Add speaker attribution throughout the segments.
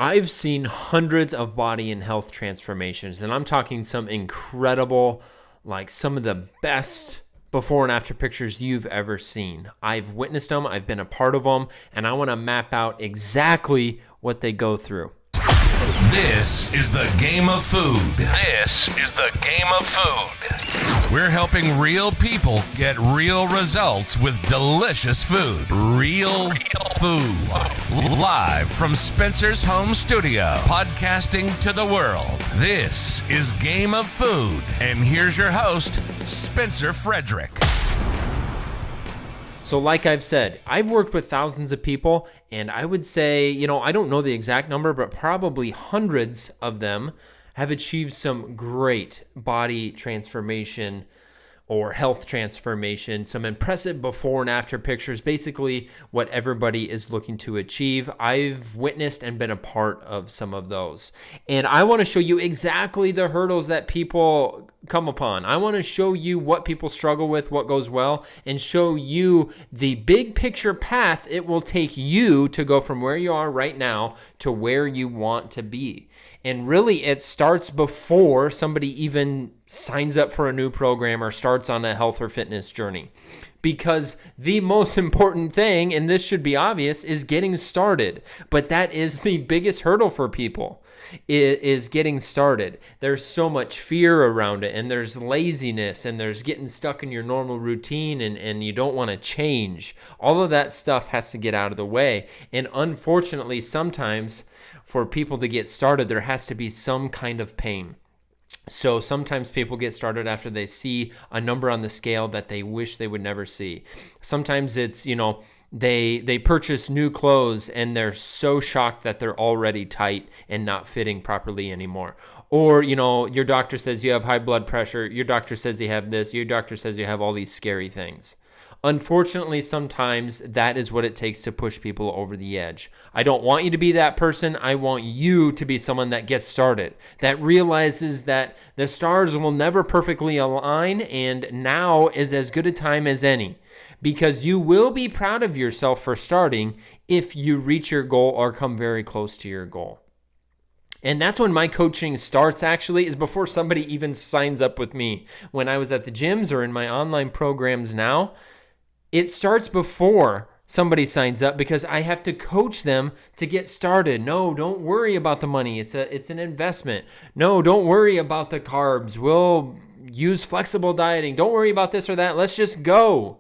Speaker 1: I've seen hundreds of body and health transformations, and I'm talking some incredible, like some of the best before and after pictures you've ever seen. I've witnessed them, I've been a part of them, and I want to map out exactly what they go through.
Speaker 2: This is the Game of Food.
Speaker 3: This is the Game of Food.
Speaker 2: We're helping real people get real results with delicious food. Real food. Live from Spencer's home studio, podcasting to the world. This is Game of Food. And here's your host, Spencer Frederick.
Speaker 1: So like I've said, I've worked with thousands of people, and I would say, I don't know the exact number, but probably hundreds of them have achieved some great body transformation or health transformation, some impressive before and after pictures, basically what everybody is looking to achieve. I've witnessed and been a part of some of those. And I want to show you exactly the hurdles that people come upon. I want to show you what people struggle with, what goes well, and show you the big picture path it will take you to go from where you are right now to where you want to be. And really, it starts before somebody even signs up for a new program or starts on a health or fitness journey. Because the most important thing, and this should be obvious, is getting started. But that is the biggest hurdle for people, is getting started. There's so much fear around it, and there's laziness, and there's getting stuck in your normal routine, and you don't want to change. All of that stuff has to get out of the way. And unfortunately, sometimes for people to get started, there has to be some kind of pain. So sometimes people get started after they see a number on the scale that they wish they would never see. Sometimes it's, they purchase new clothes and they're so shocked that they're already tight and not fitting properly anymore. Or, your doctor says you have high blood pressure, your doctor says you have this, your doctor says you have all these scary things. Unfortunately, sometimes that is what it takes to push people over the edge. I don't want you to be that person. I want you to be someone that gets started, that realizes that the stars will never perfectly align, and now is as good a time as any, because you will be proud of yourself for starting if you reach your goal or come very close to your goal. And that's when my coaching starts, actually, is before somebody even signs up with me. When I was at the gyms or in my online programs now, it starts before somebody signs up, because I have to coach them to get started. No, don't worry about the money. It's an investment. No, don't worry about the carbs. We'll use flexible dieting. Don't worry about this or that. Let's just go.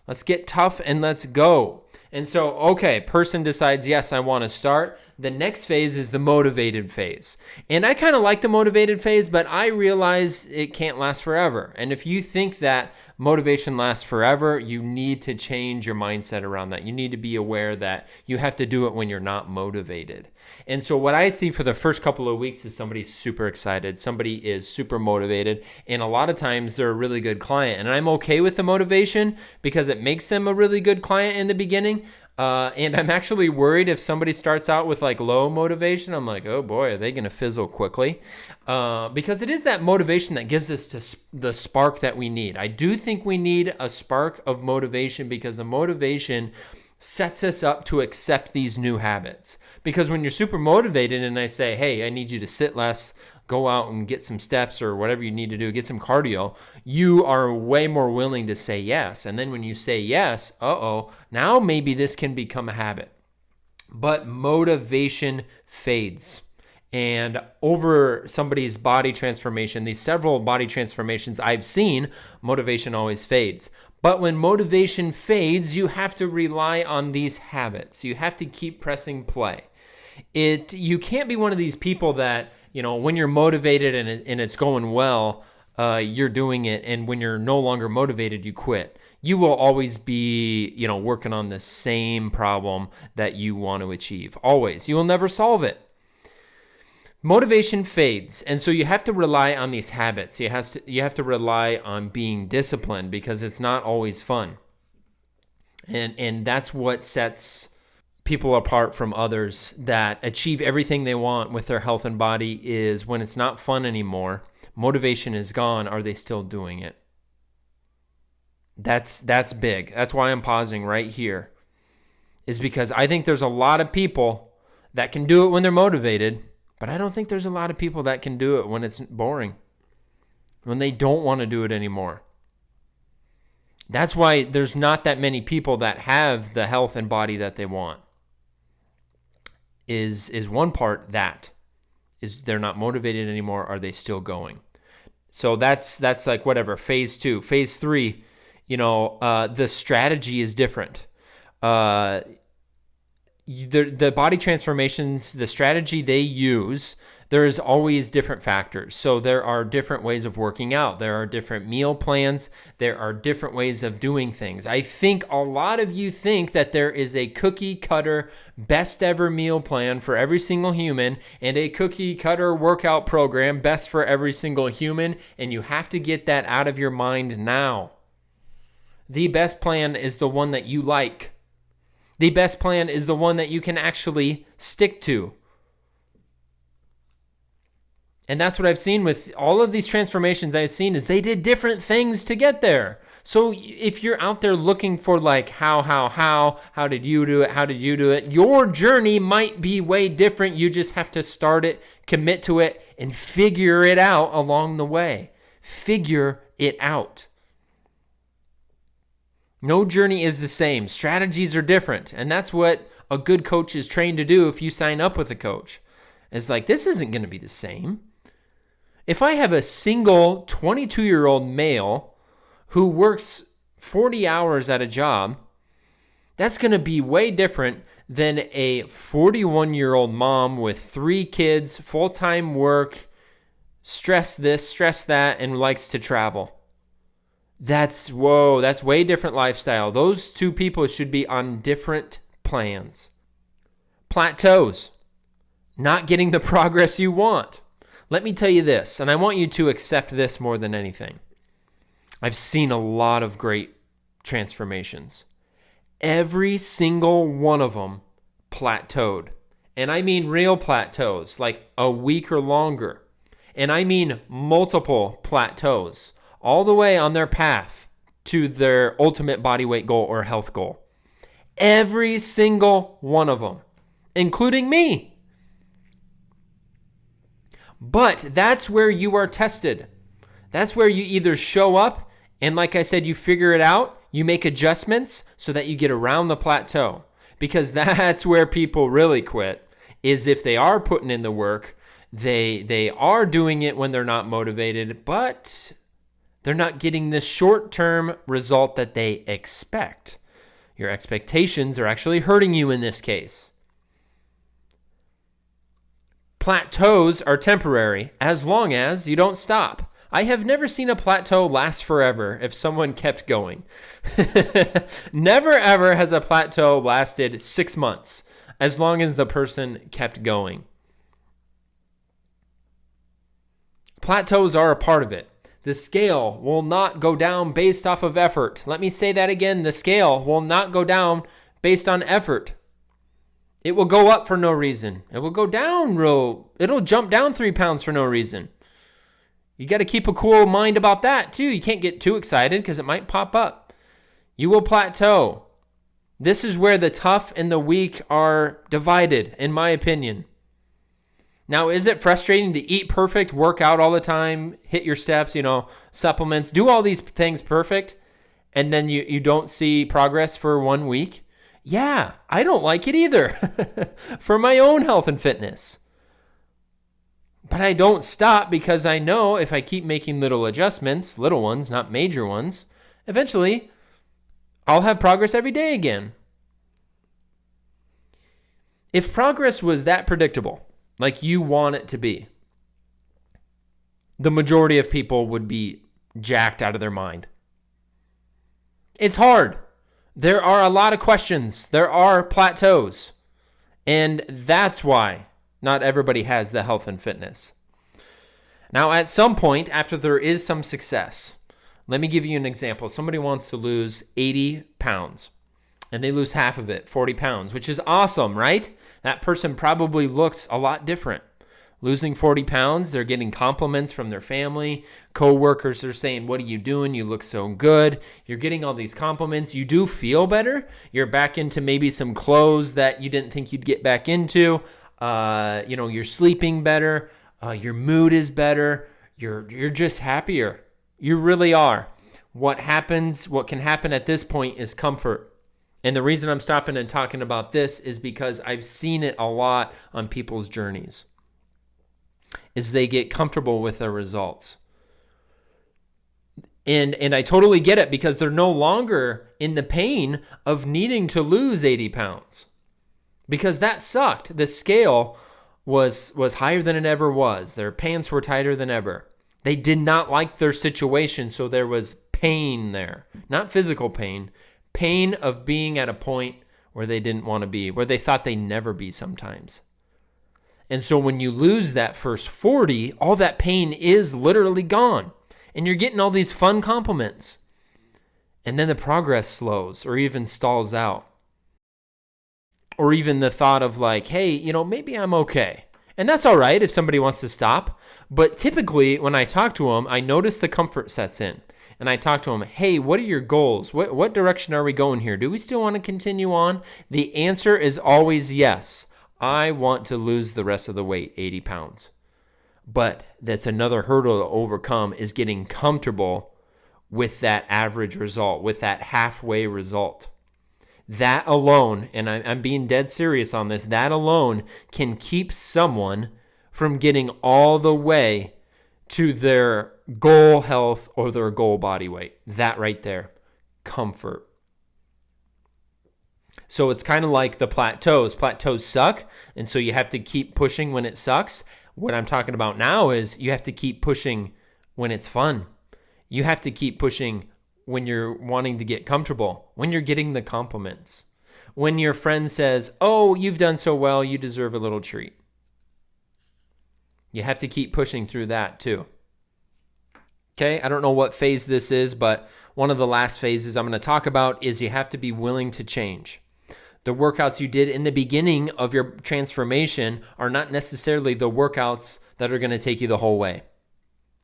Speaker 1: Let's get tough and let's go. And so, okay, person decides, yes, I want to start. The next phase is the motivated phase. And I kind of like the motivated phase, but I realize it can't last forever. And if you think that motivation lasts forever, you need to change your mindset around that. You need to be aware that you have to do it when you're not motivated. And so what I see for the first couple of weeks is somebody super excited, somebody is super motivated, and a lot of times they're a really good client. And I'm okay with the motivation because it makes them a really good client in the beginning. And I'm actually worried if somebody starts out with like low motivation, I'm like, oh boy, are they going to fizzle quickly? Because it is that motivation that gives us the spark that we need. I do think we need a spark of motivation, because the motivation sets us up to accept these new habits. Because when you're super motivated and I say, hey, I need you to sit less, go out and get some steps or whatever you need to do, get some cardio, you are way more willing to say yes. And then when you say yes, now maybe this can become a habit. But motivation fades. And over somebody's body transformation, these several body transformations I've seen, motivation always fades. But when motivation fades, you have to rely on these habits. You have to keep pressing play. You can't be one of these people that, when you're motivated and it's going well, you're doing it, and when you're no longer motivated, you quit. You will always be, working on the same problem that you want to achieve. Always. You will never solve it. Motivation fades, and so you have to rely on these habits. You have to rely on being disciplined, because it's not always fun. And that's what sets people apart from others that achieve everything they want with their health and body, is when it's not fun anymore, motivation is gone, are they still doing it? That's big. That's why I'm pausing right here, is because I think there's a lot of people that can do it when they're motivated, but I don't think there's a lot of people that can do it when it's boring, when they don't want to do it anymore. That's why there's not that many people that have the health and body that they want. Is one part that is they're not motivated anymore. Are they still going? So that's like whatever, phase 2. Phase 3, the strategy is different. The body transformations, the strategy they use, there's always different factors. So there are different ways of working out. There are different meal plans. There are different ways of doing things. I think a lot of you think that there is a cookie cutter, best ever meal plan for every single human and a cookie cutter workout program best for every single human. And you have to get that out of your mind now. The best plan is the one that you like. The best plan is the one that you can actually stick to. And that's what I've seen with all of these transformations I've seen is they did different things to get there. So if you're out there looking for like how did you do it? How did you do it? Your journey might be way different. You just have to start it, commit to it, and figure it out along the way. Figure it out. No journey is the same. Strategies are different. And that's what a good coach is trained to do if you sign up with a coach. It's like, this isn't going to be the same. If I have a single 22-year-old male who works 40 hours at a job, that's going to be way different than a 41-year-old mom with 3 kids, full-time work, stress this, stress that, and likes to travel. That's way different lifestyle. Those two people should be on different plans. Plateaus. Not getting the progress you want. Let me tell you this, and I want you to accept this more than anything. I've seen a lot of great transformations. Every single one of them plateaued. And I mean real plateaus, like a week or longer. And I mean multiple plateaus, all the way on their path to their ultimate body weight goal or health goal. Every single one of them, including me. But that's where you are tested. That's where you either show up and, like I said, you figure it out, you make adjustments so that you get around the plateau. Because that's where people really quit, is if they are putting in the work, they are doing it when they're not motivated, but they're not getting the short-term result that they expect. Your expectations are actually hurting you in this case. Plateaus are temporary as long as you don't stop. I have never seen a plateau last forever if someone kept going. Never ever has a plateau lasted 6 months as long as the person kept going. Plateaus are a part of it. The scale will not go down based off of effort. Let me say that again. The scale will not go down based on effort. It will go up for no reason. It will go down it'll jump down 3 pounds for no reason. You got to keep a cool mind about that too. You can't get too excited because it might pop up. You will plateau. This is where the tough and the weak are divided, in my opinion. Now, is it frustrating to eat perfect, work out all the time, hit your steps, supplements, do all these things perfect, and then you don't see progress for 1 week? Yeah, I don't like it either for my own health and fitness. But I don't stop because I know if I keep making little adjustments, little ones, not major ones, eventually I'll have progress every day again. If progress was that predictable, like you want it to be, the majority of people would be jacked out of their mind. It's hard. There are a lot of questions. There are plateaus. And that's why not everybody has the health and fitness. Now, at some point, after there is some success, let me give you an example. Somebody wants to lose 80 pounds, and they lose half of it, 40 pounds, which is awesome, right? That person probably looks a lot different. Losing 40 pounds, they're getting compliments from their family. Coworkers are saying, what are you doing? You look so good. You're getting all these compliments. You do feel better. You're back into maybe some clothes that you didn't think you'd get back into. You're sleeping better. Your mood is better. You're just happier. You really are. What can happen at this point is comfort. And the reason I'm stopping and talking about this is because I've seen it a lot on people's journeys. Is they get comfortable with their results. And I totally get it because they're no longer in the pain of needing to lose 80 pounds. Because that sucked. The scale was higher than it ever was. Their pants were tighter than ever. They did not like their situation, so there was pain there. Not physical pain. Pain of being at a point where they didn't want to be, where they thought they'd never be sometimes. And so when you lose that first 40, all that pain is literally gone. And you're getting all these fun compliments. And then the progress slows or even stalls out. Or even the thought of like, hey, maybe I'm okay. And that's all right if somebody wants to stop. But typically when I talk to them, I notice the comfort sets in. And I talk to them, hey, what are your goals? What direction are we going here? Do we still want to continue on? The answer is always yes. I want to lose the rest of the weight, 80 pounds. But that's another hurdle to overcome is getting comfortable with that average result, with that halfway result. That alone, and I'm being dead serious on this, that alone can keep someone from getting all the way to their goal health or their goal body weight. That right there, comfort. So it's kind of like the plateaus. Plateaus suck, and so you have to keep pushing when it sucks. What I'm talking about now is you have to keep pushing when it's fun. You have to keep pushing when you're wanting to get comfortable, when you're getting the compliments, when your friend says, oh, you've done so well, you deserve a little treat. You have to keep pushing through that too. Okay, I don't know what phase this is, but one of the last phases I'm going to talk about is you have to be willing to change. The workouts you did in the beginning of your transformation are not necessarily the workouts that are going to take you the whole way.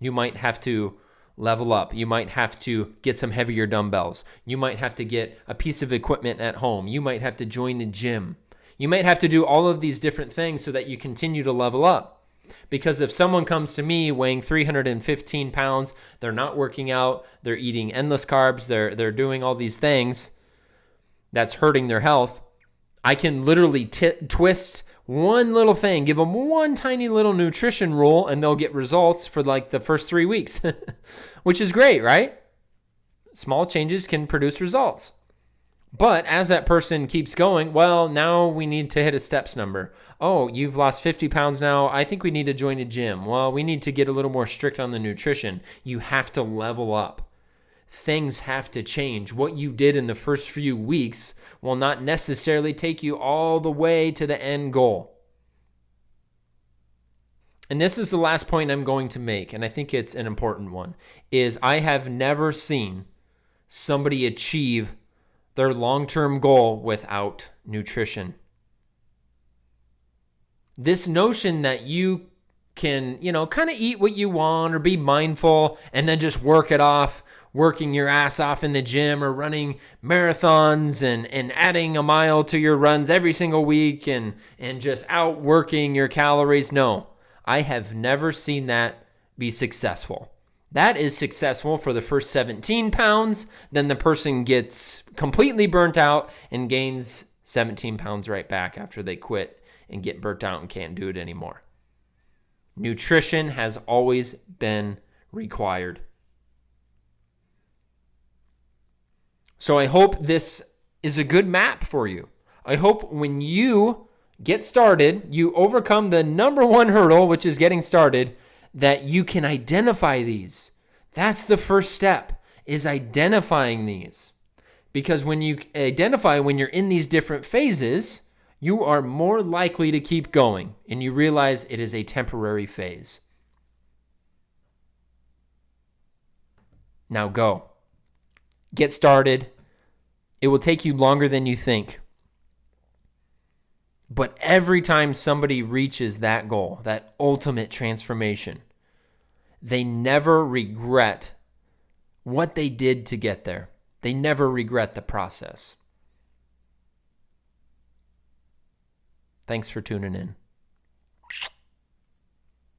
Speaker 1: You might have to level up. You might have to get some heavier dumbbells. You might have to get a piece of equipment at home. You might have to join the gym. You might have to do all of these different things so that you continue to level up. Because if someone comes to me weighing 315 pounds, they're not working out, they're eating endless carbs, they're doing all these things that's hurting their health, I can literally twist one little thing, give them one tiny little nutrition rule, and they'll get results for like the first 3 weeks, which is great, right? Small changes can produce results. But as that person keeps going, well, now we need to hit a steps number. Oh, you've lost 50 pounds now. I think we need to join a gym. Well, we need to get a little more strict on the nutrition. You have to level up. Things have to change. What you did in the first few weeks will not necessarily take you all the way to the end goal. And this is the last point I'm going to make, and I think it's an important one, is I have never seen somebody achieve their long-term goal without nutrition. This notion that you can, kind of eat what you want or be mindful and then just work it off, working your ass off in the gym or running marathons and adding a mile to your runs every single week and just outworking your calories. No, I have never seen that be successful. That is successful for the first 17 pounds. Then the person gets completely burnt out and gains 17 pounds right back after they quit and get burnt out and can't do it anymore. Nutrition has always been required. So I hope this is a good map for you. I hope when you get started, you overcome the number one hurdle, which is getting started, that you can identify these. That's the first step, is identifying these. Because when you identify when you're in these different phases, you are more likely to keep going and you realize it is a temporary phase. Now go. Get started. It will take you longer than you think. But every time somebody reaches that goal, that ultimate transformation, they never regret what they did to get there. They never regret the process. Thanks for tuning in.